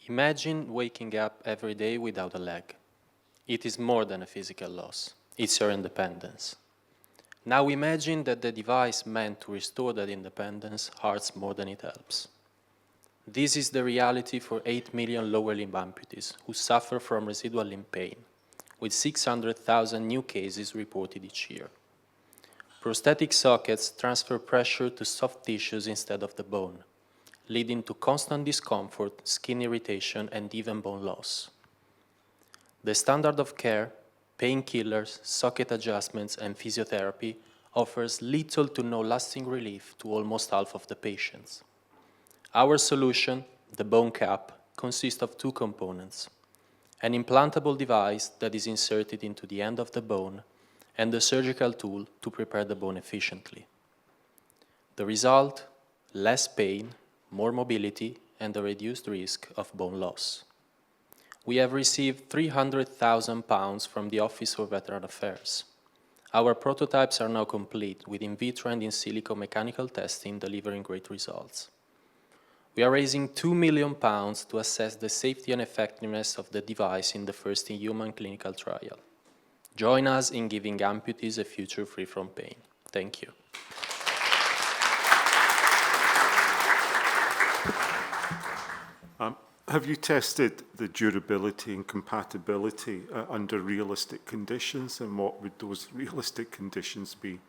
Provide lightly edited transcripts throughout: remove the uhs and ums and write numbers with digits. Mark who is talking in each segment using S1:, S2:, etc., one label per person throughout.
S1: Imagine waking up every day without a leg. It is more than a physical loss. It's your independence. Now imagine that the device meant to restore that independence hurts more than it helps. This is the reality for 8 million lower limb amputees who suffer from residual limb pain, with 600,000 new cases reported each year. Prosthetic sockets transfer pressure to soft tissues instead of the bone, leading to constant discomfort, skin irritation, and even bone loss. The standard of care, painkillers, socket adjustments, and physiotherapy offers little to no lasting relief to almost half of the patients. Our solution, the bone cap, consists of two components: an implantable device that is inserted into the end of the bone and a surgical tool to prepare the bone efficiently. The result? Less pain, more mobility, and a reduced risk of bone loss. We have received £300,000 from the Office for Veteran Affairs. Our prototypes are now complete with in vitro and in silico mechanical testing delivering great results. We are raising £2 million to assess the safety and effectiveness of the device in the first in-human clinical trial. Join us in giving amputees a future free from pain. Thank you.
S2: Have you tested the durability and compatibility under realistic conditions, and what would those realistic conditions be?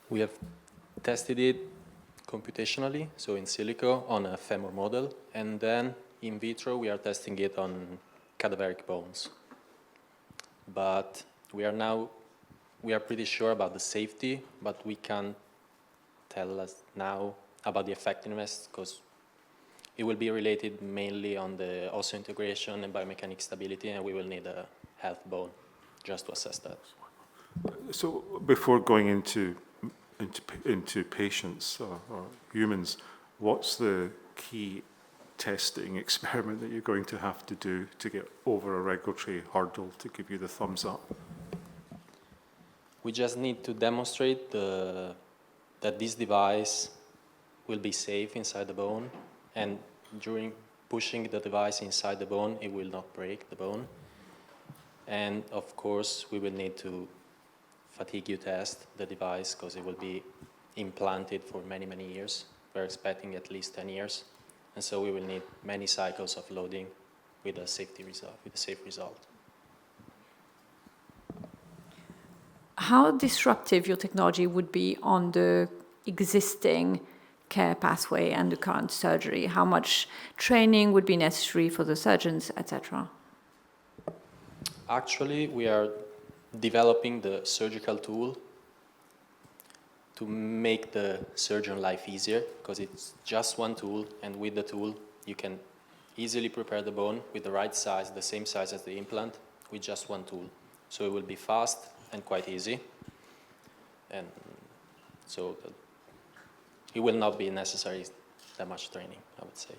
S1: We have tested it computationally, so in silico, on a femur model, and then in vitro we are testing it on cadaveric bones. But we are pretty sure about the safety, but we can't tell us now about the effectiveness because it will be related mainly on the osseointegration and biomechanic stability, and we will need a health bone just to assess that.
S2: So before going into patients or humans, what's the key testing experiment that you're going to have to do to get over a regulatory hurdle to give you the thumbs up?
S1: We just need to demonstrate that this device will be safe inside the bone, and during pushing the device inside the bone, it will not break the bone. And of course, we will need to fatigue test the device because it will be implanted for many, many years. We're expecting at least 10 years. And so we will need many cycles of loading with a safe result.
S3: How disruptive your technology would be on the existing care pathway and the current surgery? How much training would be necessary for the surgeons, etc.?
S1: Actually, we are developing the surgical tool to make the surgeon life easier, because it's just one tool, and with the tool you can easily prepare the bone with the right size, the same size as the implant, with just one tool. So it will be fast and quite easy, and so it will not be necessary that much training, I would say.